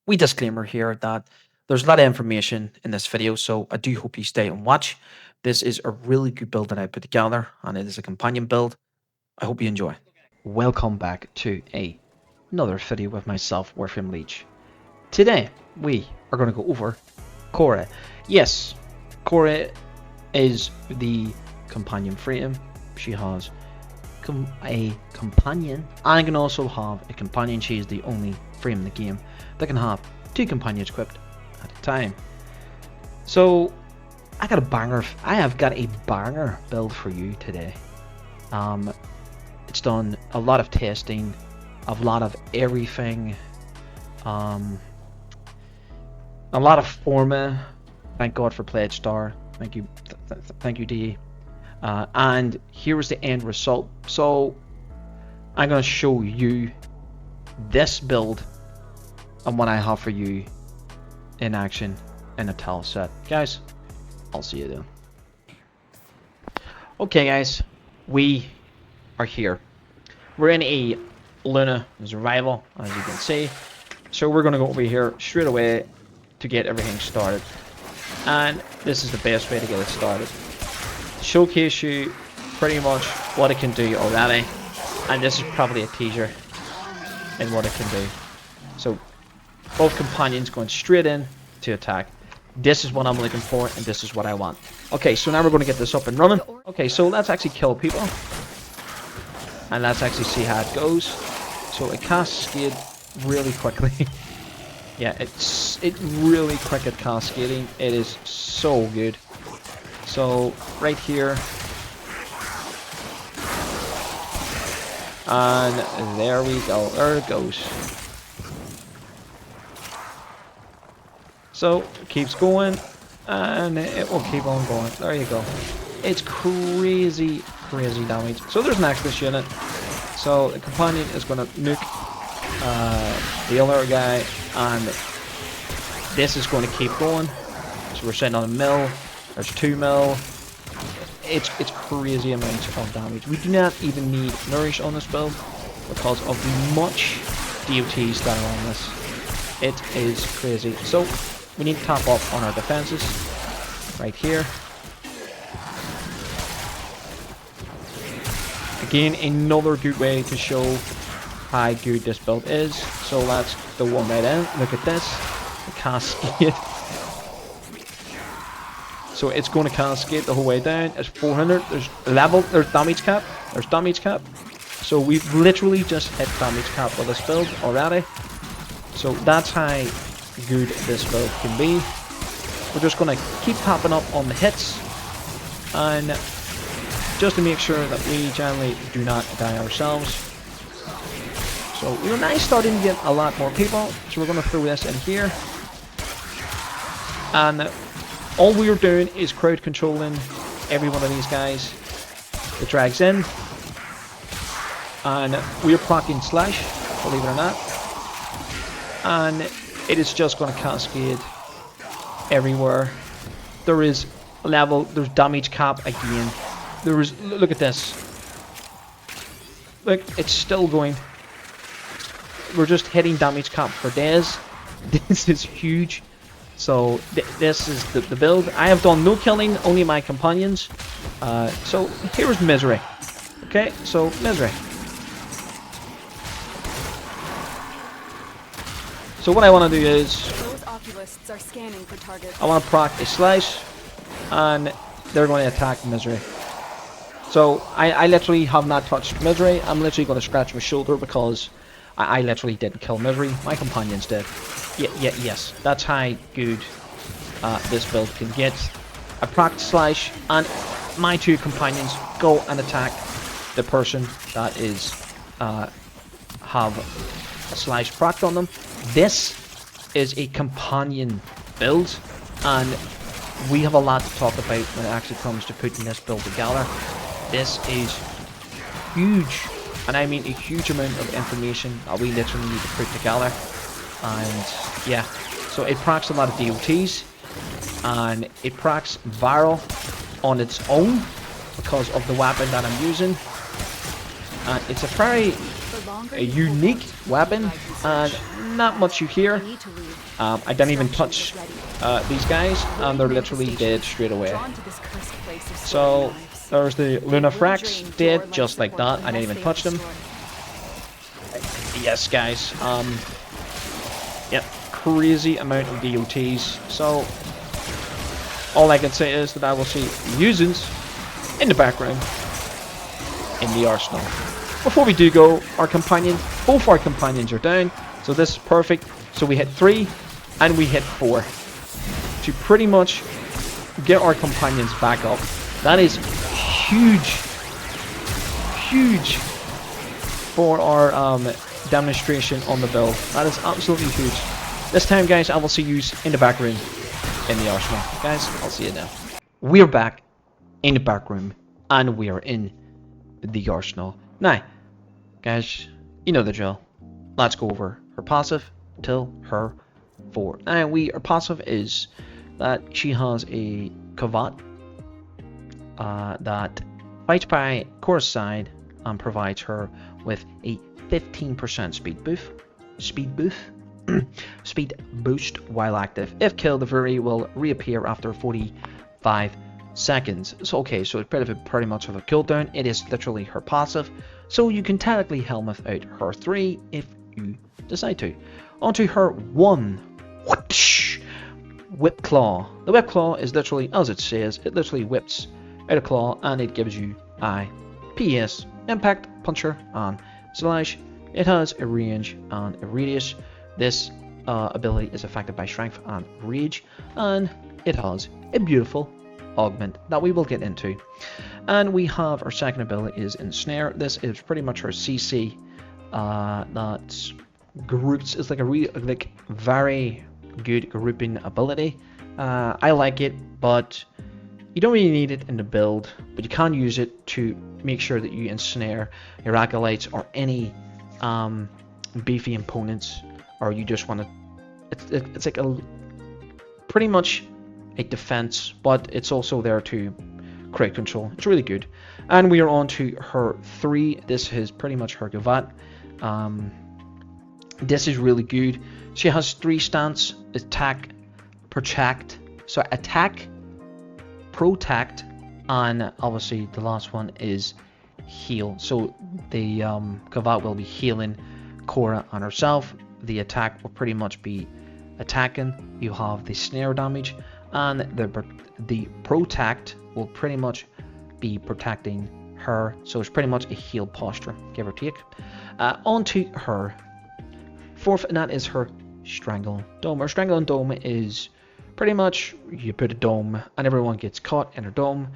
We disclaimer here that there's a lot of information in this video, so I do hope you stay and watch. This is a really good build that I put together, and it is a companion build. I hope you enjoy. Welcome back to another video with myself, Warframe Leech. Today, we are going to go over Khora. Yes, Khora is the companion frame. She has a companion, and I can also have a companion. She is the only frame in the game that can have two companions equipped at a time. So I got a banger. I have got a banger build for you today. It's done a lot of testing, a lot of everything, a lot of forma. Thank God for Pledge Star. Thank you, thank you, DE. And here is the end result. So I'm going to show you this build and what I have for you in action in a tile set. Guys, I'll see you then. Okay guys, we are here. We're in a Luna survival, as you can see. So we're going to go over here straight away to get everything started. And this is the best way to get it started. Showcase you pretty much what it can do already, and this is probably a teaser in what it can do. So both companions going straight in to attack. This is what I'm looking for, and this is what I want. Okay, so now we're going to get this up and running. Okay, so let's actually kill people, and let's actually see how it goes. So it cascades really quickly. Yeah, it's really quick at cascading. It is so good. So right here, and there we go. There it goes. So it keeps going, and it will keep on going. There you go. It's crazy, crazy damage. So there's an Axis unit. So the companion is going to nuke the other guy, and this is going to keep going. So we're sitting on a mill. There's 2 mil. It's crazy amounts of damage. We do not even need nourish on this build because of the much DOTs that are on this. It is crazy. So we need to top up on our defenses right here. Again, another good way to show how good this build is. So let's go one right in. Look at this. The cascade. So it's going to cascade the whole way down. It's 400. There's level. There's damage cap. There's damage cap. So we've literally just hit damage cap with this build already. So that's how good this build can be. We're just going to keep tapping up on the hits, and just to make sure that we generally do not die ourselves. So we're now starting to get a lot more people. So we're going to throw this in here, and all we're doing is crowd controlling every one of these guys. It drags in, and we're proccing slash, believe it or not, and it is just going to cascade everywhere. There is level, there's damage cap again. There is, look at this. Look, it's still going. We're just hitting damage cap for days. This is huge. So this is the build. I have done no killing, only my companions. So here's Misery. Okay, so Misery. So what I want to do is, I want to proc a slice, and they're going to attack Misery. So I literally have not touched Misery. I'm literally going to scratch my shoulder because I literally didn't kill Misery. My companions did. Yes, that's how good this build can get. I proc slash, and my 2 companions go and attack the person that is have a slash proc on them. This is a companion build, and we have a lot to talk about when it actually comes to putting this build together. This is huge, and I mean a huge amount of information that we literally need to put together. And yeah, so it procs a lot of DOTs, and it procs viral on its own because of the weapon that I'm using. And it's a very a unique weapon, and not much you hear. I didn't even touch these guys, and they're literally dead straight away. So there's the Lunafrax, dead just like that. I didn't even touch them. Yes, guys. Yep, crazy amount of DOTs. So all I can say is that I will see users in the background in the arsenal. Before we do go, both our companions are down, so this is perfect. So we hit 3 and we hit 4 to pretty much get our companions back up. That is huge for our demonstration on the build. That is absolutely huge. This time, guys, I will see you in the back room in the arsenal. Guys, I'll see you now. We're back in the back room and we are in the arsenal. Now, guys, you know the drill. Let's go over her passive till her 4. Now, her passive is that she has a Khora that fights by Khora's side and provides her with a 15% speed boost while active. If killed, the Fury will reappear after 45 seconds. So okay, so it's pretty much of a cooldown. It is literally her passive, so you can technically helmet out her 3 if you decide to. Onto her 1, Whip Claw. The Whip Claw is literally, as it says, it literally whips out a claw and it gives you a PS, Impact, Puncher, and Slash. It has a range and a radius. This ability is affected by Strength and Rage, and it has a beautiful augment that we will get into. And we have our second ability is Ensnare. This is pretty much her CC that groups. It's like a very good grouping ability. I like it, but you don't really need it in the build, but you can use it to make sure that you ensnare your acolytes or any beefy opponents, or you just want to. It's like a pretty much a defense, but it's also there to create control. It's really good. And we are on to her 3. This is pretty much her Gavat. This is really good. She has 3 stance: attack, protect. So attack, protect, and obviously the last one is heal. So the Gavat will be healing Khora and herself. The attack will pretty much be attacking. You have the snare damage, and the protect will pretty much be protecting her. So it's pretty much a heal posture, give or take. Onto her 4th, and that is her Strangle Dome. Her Strangle Dome is pretty much you put a dome and everyone gets caught in her dome.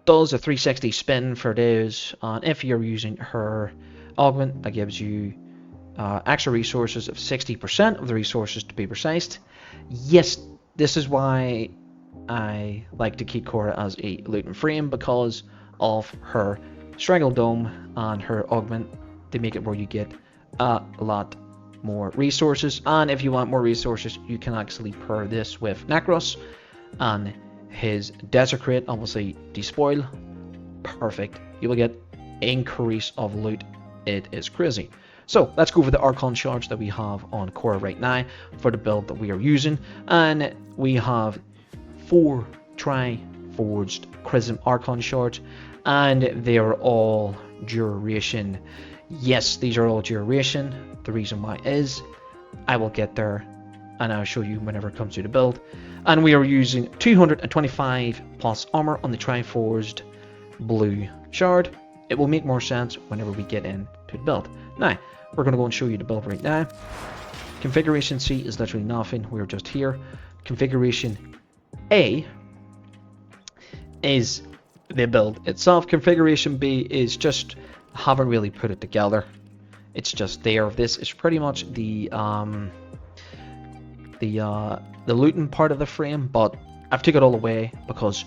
Does a 360 spin for days, and if you're using her augment, that gives you extra resources of 60% of the resources to be precise. Yes, this is why I like to keep Khora as a looting frame, because of her Strangle Dome and her augment. They make it where you get a lot more resources, and if you want more resources, you can actually pair this with Necros and his Desecrate, obviously despoil. Perfect. You will get increase of loot. It is crazy. So let's go over the Archon shards that we have on Khora right now for the build that we are using, and we have 4 Tri-Forged Chrism Archon shards, and they are all duration. Yes, these are all duration. The reason why is I will get there and I'll show you whenever it comes to the build. And we are using 225 plus armor on the Tri-Forged blue shard. It will make more sense whenever we get into the build. Now, we're going to go and show you the build right now. Configuration C is literally nothing. We're just here. Configuration A is the build itself. Configuration B is just haven't really put it together. It's just there. This is pretty much the looting part of the frame, but I've took it all away because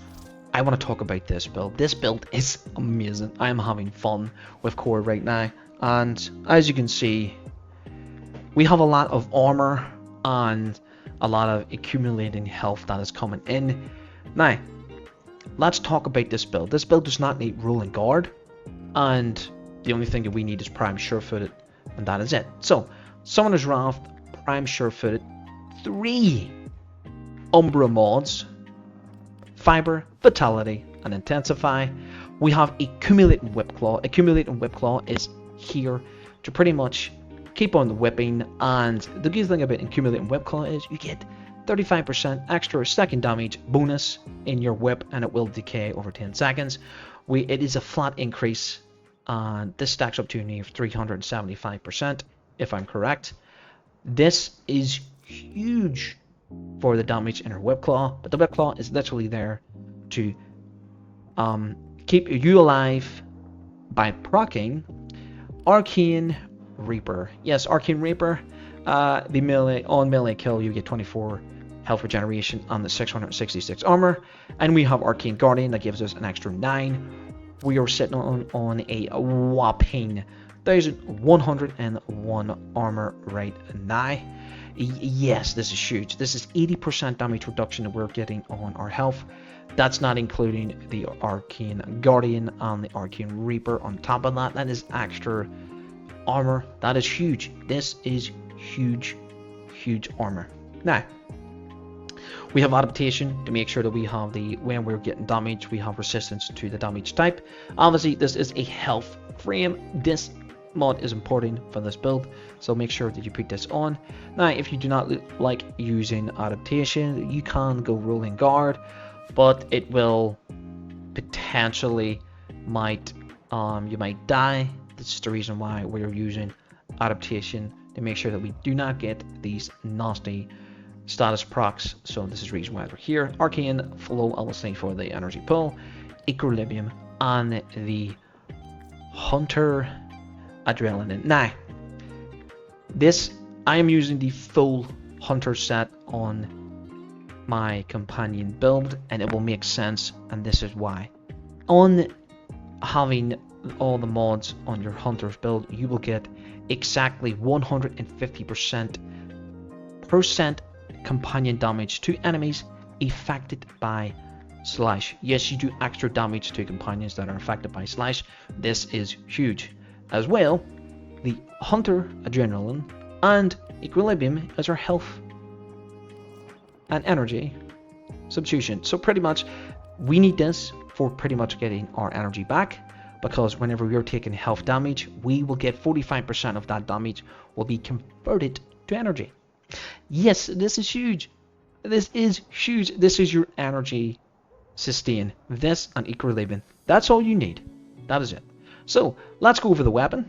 I want to talk about this build. This build is amazing. I am having fun with Khora right now, and as you can see, we have a lot of armor and a lot of accumulating health that is coming in. Now, let's talk about this build. This build does not need rolling guard, and The only thing that we need is Prime Sure-Footed, and that is it. So, Summoner's Wrath, Prime Sure-Footed, 3 Umbra mods, Fiber, Vitality, and Intensify. We have Accumulating Whip Claw. Accumulating Whip Claw is here to pretty much keep on the whipping, and the good thing about Accumulating Whip Claw is you get 35% extra second damage bonus in your whip, and it will decay over 10 seconds. It is a flat increase, and this stacks up to near 375%, if I'm correct. This is huge for the damage in her Whip Claw, but the Whip Claw is literally there to keep you alive by proccing Arcane Reaper. Yes, Arcane Reaper, the melee kill, you get 24 health regeneration on the 666 armor, and we have Arcane Guardian that gives us an extra 9. We are sitting on a whopping 1101 armor right now. Yes, this is huge. This is 80% damage reduction that we're getting on our health. That's not including the Arcane Guardian and the Arcane Reaper on top of that. That is extra armor. That is huge. This is huge armor. Now, we have adaptation to make sure that we have when we're getting damage, we have resistance to the damage type. Obviously, this is a health frame. This mod is important for this build, so make sure that you put this on. Now, if you do not like using adaptation, you can go Rolling Guard, but it will potentially you might die. This is the reason why we're using adaptation, to make sure that we do not get these nasty status procs. So this is the reason why we're here. Arcane Flow, I will say, for the energy pull, Equilibrium, and the Hunter Adrenaline. Now, I am using the full Hunter set on my companion build, and it will make sense, and this is why. On having all the mods on your Hunter's build, you will get exactly 150% companion damage to enemies affected by Slash. Yes, you do extra damage to companions that are affected by Slash. This is huge. As well, the Hunter Adrenaline and Equilibrium is our health and energy substitution. So pretty much we need this for pretty much getting our energy back, because whenever we're taking health damage, we will get 45% of that damage will be converted to energy. Yes, this is huge. This is huge. This is your energy sustain. This and Equilibrium. That's all you need. That is it. So let's go over the weapon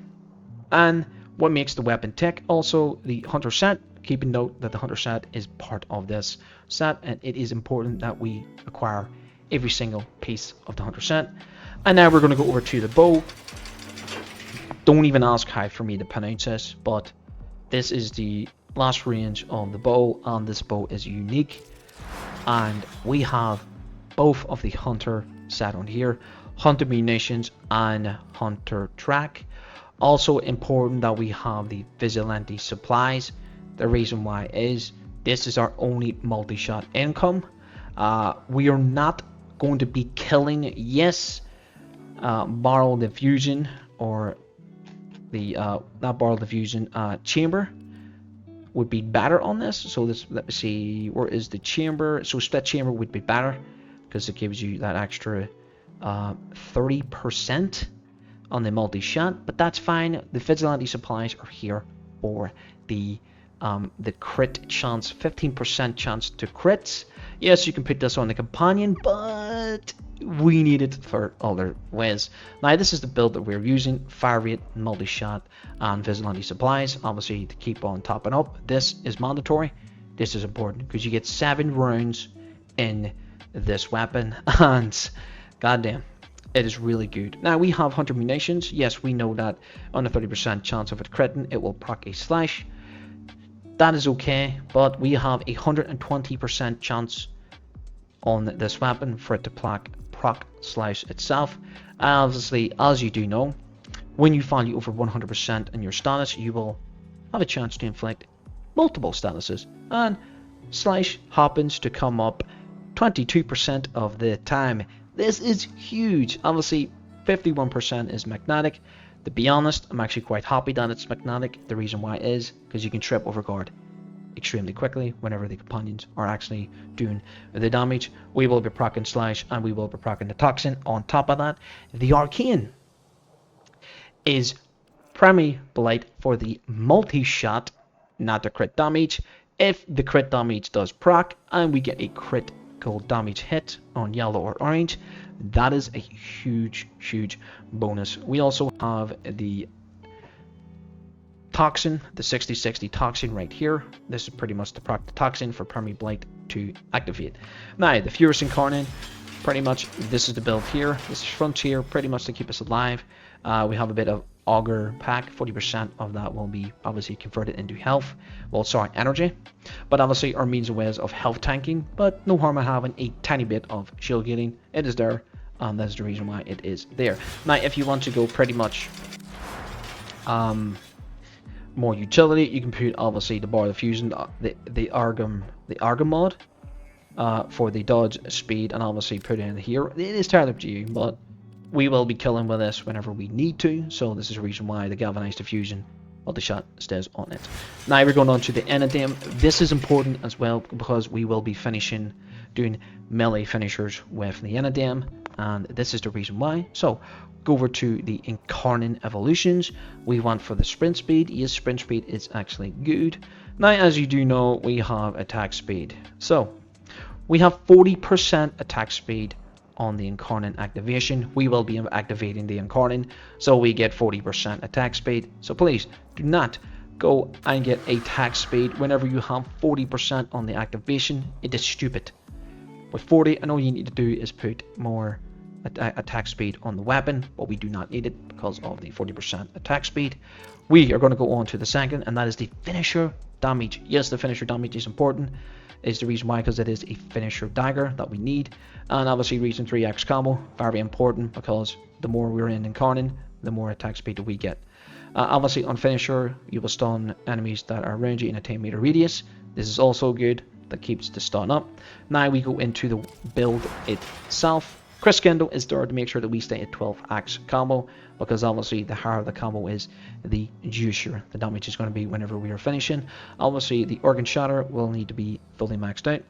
and what makes the weapon tick. Also, the Hunter set. Keep in note that the Hunter set is part of this set, and it is important that we acquire every single piece of the Hunter set. And now we're going to go over to the bow. Don't even ask how for me to pronounce this, but this is the last range of the bow, and this bow is unique. And we have both of the Hunter set on here, Hunter Munitions and Hunter Track. Also important that we have the Vigilante Supplies. The reason why is this is our only multi-shot income. We are not going to be killing, yes, barrel diffusion, or the not barrel diffusion, chamber would be better on this. So this, let me see, where is the chamber? So split chamber would be better because it gives you that extra 30% on the multi-shot, but that's fine. The Vigilante Supplies are here for the crit chance, 15% chance to crits. Yes, you can put this on the companion, but we need it for other ways. Now, this is the build that we're using: fire rate, multi-shot, and Vigilante Supplies. Obviously, to keep on topping up, this is mandatory. This is important because you get 7 rounds in this weapon, and goddamn, it is really good. Now, we have Hunter Munitions. Yes, we know that on a 30% chance of it critting, it will proc a slash. That is okay, but we have a 120% chance on this weapon for it to proc slash itself. Obviously, as you do know, when you value over 100% in your status, you will have a chance to inflict multiple statuses, and slash happens to come up 22% of the time. This is huge. Obviously, 51% is magnetic, To be honest, I'm actually quite happy that it's magnetic. The reason why is because you can trip over guard extremely quickly whenever the companions are actually doing the damage. We will be proccing Slash and we will be proccing the Toxin. On top of that, the Arcane is Premi Blight for the multi-shot, not the crit damage. If the crit damage does proc and we get a critical damage hit on yellow or orange, that is a huge bonus. We also have the Toxin, the 60-60 Toxin right here. This is pretty much the proc Toxin for Premi Blight to activate. Now, the Furious Incarnate, pretty much this is the build here. This is Frontier, pretty much to keep us alive. We have a bit of Augur pack, 40% of that will be obviously converted into health, well sorry, energy, but obviously our means and ways of health tanking, but no harm in having a tiny bit of shield gating. It is there, and that's the reason why it is there. Now if you want to go pretty much more utility, you can put obviously the bar of fusion, the Argum mod for the dodge speed, and obviously put it in here. It is entirely up to you, but we will be killing with this whenever we need to, so this is the reason why the galvanized diffusion of the shot stays on it. Now we're going on to the Enedem. This is important as well because we will be doing melee finishers with the Enedem, and this is the reason why. So go over to the Incarnate evolutions. We want for the sprint speed. Yes, sprint speed is actually good. Now as you do know, we have attack speed. So we have 40% attack speed on the Incarnate activation. We will be activating the Incarnate, so we get 40% attack speed. So please do not go and get attack speed whenever you have 40% on the activation. It is stupid. With 40, and all you need to do is put more attack speed on the weapon, but we do not need it because of the 40% attack speed. We are going to go on to the second, and that is the finisher damage. Yes, the finisher damage is important. Is the reason why, because it is a finisher dagger that we need, and obviously reason 3x combo, very important because the more we're in Incarnate, the more attack speed that we get. Obviously on finisher, you will stun enemies that are around you in a 10 meter radius. This is also good, that keeps the stun up. Now we go into the build itself. Chris Kendall is there to make sure that we stay at 12x combo, because obviously the higher the combo is, the juicier the damage is going to be whenever we are finishing. Obviously the Organ Shatter will need to be fully maxed out.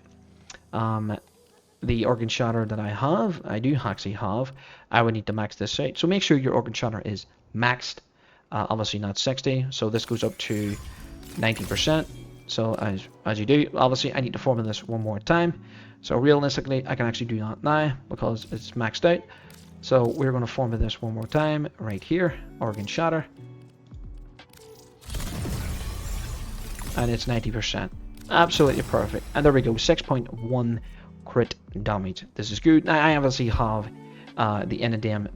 The Organ Shatter that I do actually have, I would need to max this out. So make sure your Organ Shatter is maxed, obviously not 60, so this goes up to 90%. So as you do, obviously I need to formula this one more time. So realistically, I can actually do that now because it's maxed out. So we're going to formula this one more time right here, Organ Shatter. And it's 90%. Absolutely perfect. And there we go, 6.1 crit damage. This is good. Now I obviously have the Enedem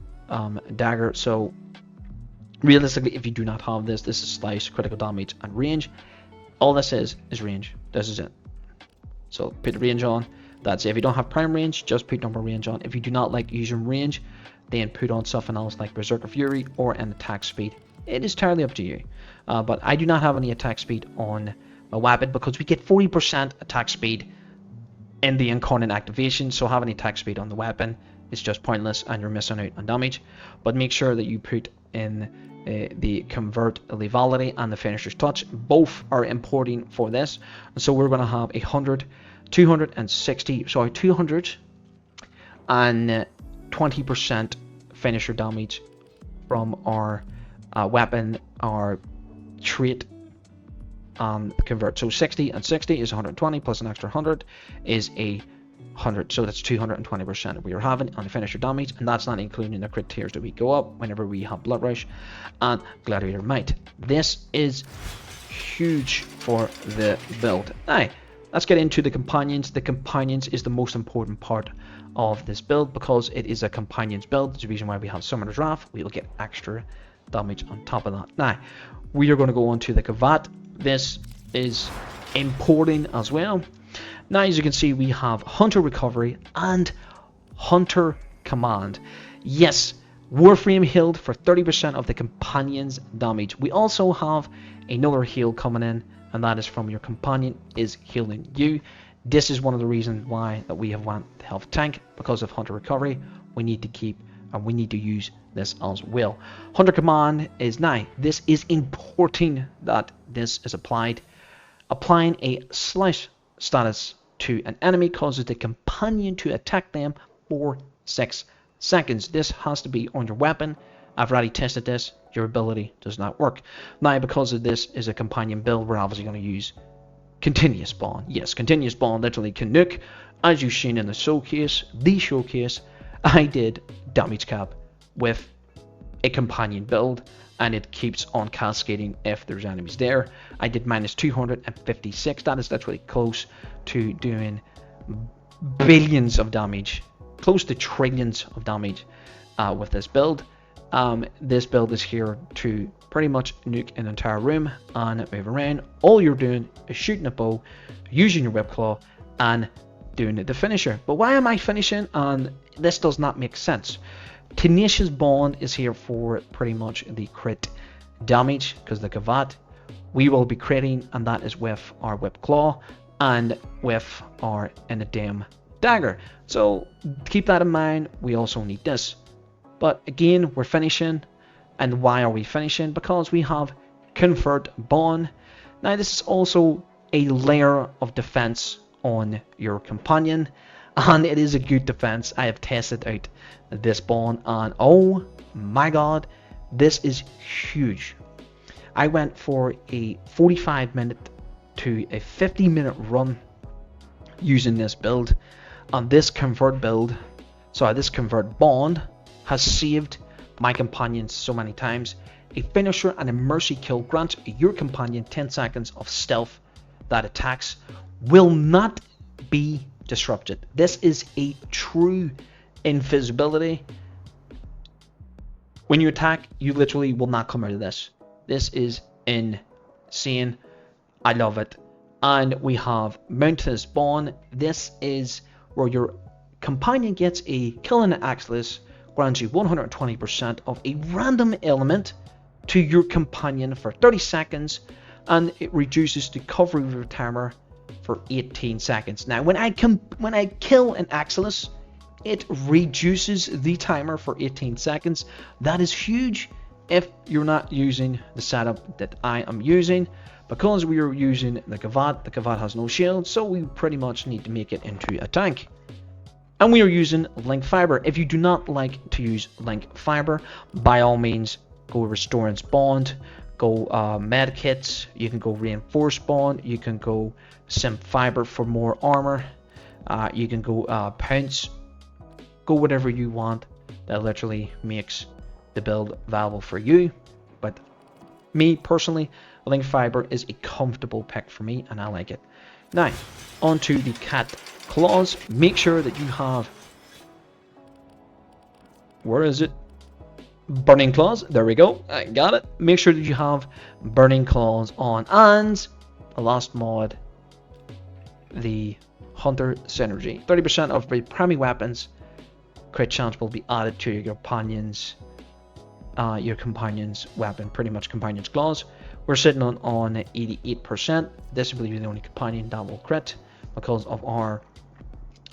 dagger. So realistically, if you do not have this, this is slice, critical damage, and range. All this is range. This is it. So put the range on. That's it. If you don't have prime range, just put normal range on. If you do not like using range, then put on something else like Berserker Fury or an attack speed. It is entirely up to you. But I do not have any attack speed on my weapon because we get 40% attack speed in the Incarnate activation. So having attack speed on the weapon is just pointless and you're missing out on damage. But make sure that you put in the Convert Lethality and the Finisher's Touch. Both are important for this. And so we're going to have 220% finisher damage from our weapon, our trait, convert. So 60 and 60 is 120 plus an extra 100 is 100. So that's 220% we are having on the finisher damage, and that's not including the crit tiers that we go up whenever we have Blood Rush and Gladiator Might. This is huge for the build. Now, let's get into the companions. The companions is the most important part of this build because it is a companions build. It's the reason why we have Summoner's Wrath. We will get extra damage on top of that. Now, we are going to go on to the Kavat. This is important as well. Now, as you can see, we have Hunter Recovery and Hunter Command. Yes, Warframe healed for 30% of the companions damage. We also have another heal coming in, and that is from your companion is healing you. This is one of the reasons why that we have won the health tank, because of Hunter Recovery. We need to keep and we need to use this as well. Hunter command is now. This is important that this is applied. Applying a slash status to an enemy causes the companion to attack them for 6 seconds. This has to be on your weapon. I've already tested this. Your ability does not work. Now, because of this is a companion build, we're obviously going to use continuous spawn. Yes, continuous spawn literally can nuke. As you've seen in the showcase, I did damage cap with a companion build, and it keeps on cascading if there's enemies there. I did minus 256. That is literally close to doing billions of damage, close to trillions of damage with this build. This build is here to pretty much nuke an entire room and move around. All you're doing is shooting a bow, using your whip claw, and doing the finisher. But why am I finishing? And this does not make sense. Tenacious Bond is here for pretty much the crit damage, because the Kavat we will be critting, and that is with our whip claw and with our Enedem dagger. So keep that in mind. We also need this. But again, we're finishing. And why are we finishing? Because we have Convert Bond. Now this is also a layer of defense on your companion, and it is a good defense. I have tested out this bond, and oh my god, this is huge. I went for a 45-minute to a 50-minute run using this build, and this convert bond has saved my companions so many times. A finisher and a mercy kill grants your companion 10 seconds of stealth that attacks will not be disrupted. This is a true invisibility. When you attack, you literally will not come out of this. This is insane. I love it. And we have Mountainous Bond. This is where your companion gets a kill in an Axis, grants you 120% of a random element to your companion for 30 seconds, and it reduces the cover of your timer for 18 seconds. Now, when I kill an Axis, it reduces the timer for 18 seconds. That is huge if you're not using the setup that I am using. Because we are using the Kavat has no shield, so we pretty much need to make it into a tank. And we are using link fiber. If you do not like to use link fiber, by all means, go Restorance Bond, go med kits, you can go Reinforce Bond, you can go Simp Fiber for more armor, you can go Pounce, go whatever you want. That literally makes the build valuable for you. But me personally, link fiber is a comfortable pick for me, and I like it. Now, onto the cat claws. Make sure that you have, where is it? Burning claws. There we go. I got it. Make sure that you have burning claws on, and the last mod, the Hunter Synergy. 30% of the primary weapons crit chance will be added to your companion's weapon, pretty much companion's claws. We're sitting on 88%. This will be the only companion that will crit, because of our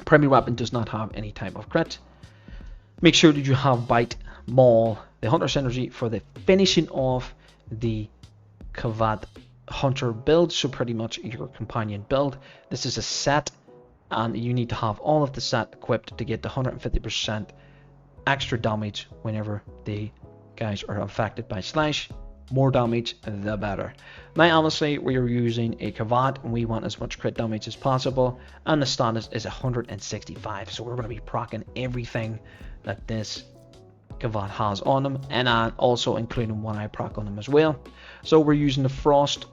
primary weapon does not have any type of crit. Make sure that you have Bite, Maul, the Hunter Synergy for the finishing off the Kavat Hunter build, so pretty much your companion build. This is a set, and you need to have all of the set equipped to get the 150% extra damage whenever the guys are affected by slash. More damage, the better. Now, obviously, we are using a Kavat, and we want as much crit damage as possible, and the status is 165, so we're going to be proccing everything that this Kavat has on them, and also including one I proc on them as well. So we're using the Frost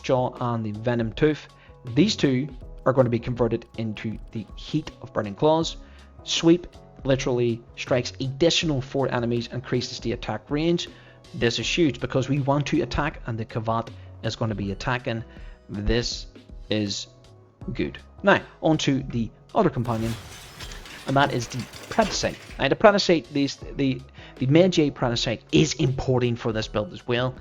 Jaw and the Venom Tooth. These two are going to be converted into the Heat of Burning Claws. Sweep literally strikes additional 4 enemies and increases the attack range. This is huge because we want to attack, and the Kavat is going to be attacking. This is good. Now, onto the other companion, and that is the Predacite. Now, the Predacite, the Medjay Predacite is important for this build as well,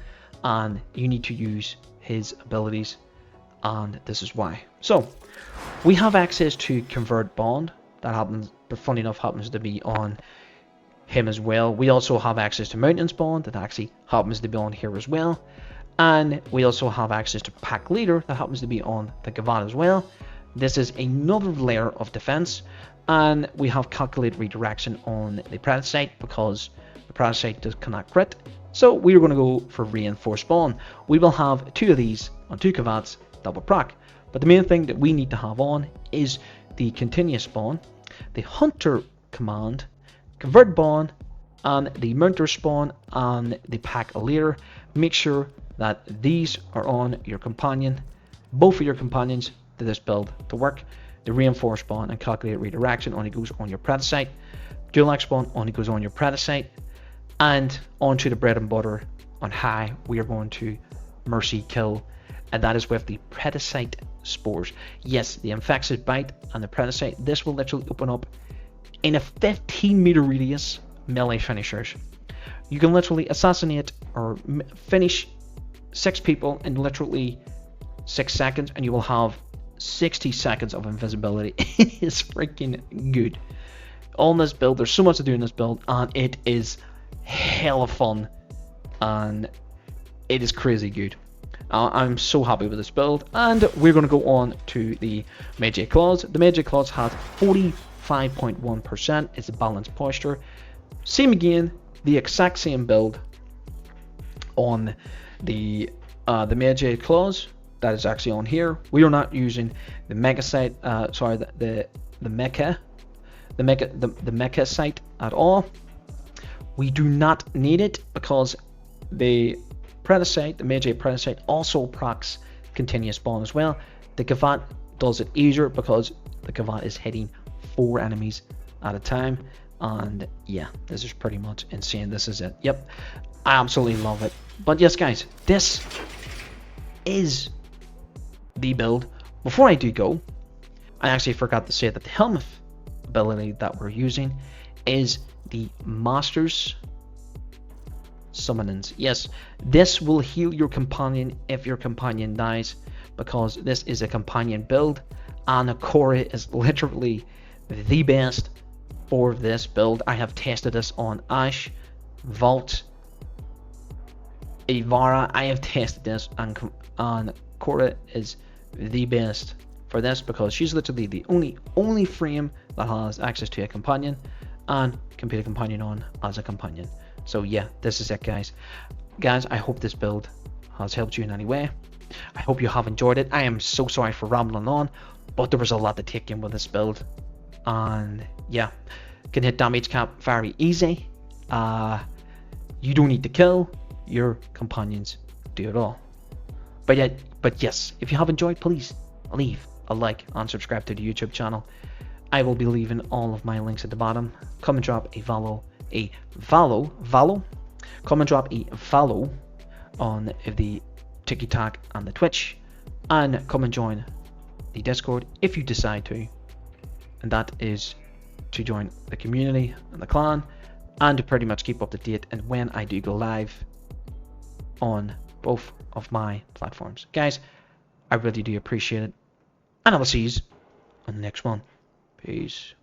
and you need to use his abilities, and this is why. So, we have access to Convert Bond. That happens, but funny enough, happens to be on him as well. We also have access to mountain spawn that actually happens to be on here as well. And we also have access to pack leader that happens to be on the Gavat as well. This is another layer of defense. And we have calculate redirection on the Predacite because the Predacite cannot crit. So we are going to go for reinforced spawn. We will have 2 of these on 2 Gavats that will proc. But the main thing that we need to have on is the continuous spawn, the hunter command, convert bond, and the mounter spawn and the pack leader. Make sure that these are on your companion, both of your companions, to this build to work. The reinforced spawn and calculate redirection only goes on your Predacite. Dual axe spawn only goes on your Predacite. And onto the bread and butter on high, we are going to mercy kill, and that is with the Predacite spores. Yes, the infected bite and the Predacite. This will literally open up in a 15-meter radius melee finishers. You can literally assassinate or finish 6 people in literally 6 seconds, and you will have 60 seconds of invisibility. It is freaking good. On this build, there's so much to do in this build, and it is hella fun, and it is crazy good. I'm so happy with this build, and we're going to go on to the Magic Claws. The Magic Claws has 45.1%. It's a balanced posture. Same again, the exact same build on the Magic Claws. That is actually on here. We are not using the Mega Site, the Mecha Site at all. We do not need it because the Predacite, the Magi Predacite, also procs continuous spawn as well. The Gavat does it easier because the Gavat is hitting 4 enemies at a time. And yeah, this is pretty much insane. This is it. Yep, I absolutely love it. But yes, guys, this is the build. Before I do go, I actually forgot to say that the helmet ability that we're using is the Master's Summonings. Yes, this will heal your companion if your companion dies, because this is a companion build, and Khora is literally the best for this build. I have tested this on Ash, Vault, Ivara. I have tested this, and Khora is the best for this because she's literally the only frame that has access to a companion and can put a companion on as a companion. So yeah, this is it, guys. I hope this build has helped you in any way. I hope you have enjoyed it. I am so sorry for rambling on, but there was a lot to take in with this build, and yeah, can hit damage cap very easy. You don't need to kill, your companions do it all. But yes, if you have enjoyed, please leave a like and subscribe to the YouTube channel. I will be leaving all of my links at the bottom. Come and drop a follow. Come and drop a follow on the TikTok and the Twitch, and come and join the Discord if you decide to, and that is to join the community and the clan, and to pretty much keep up to date and when I do go live on both of my platforms. Guys, I really do appreciate it, and I will see you on the next one. Peace.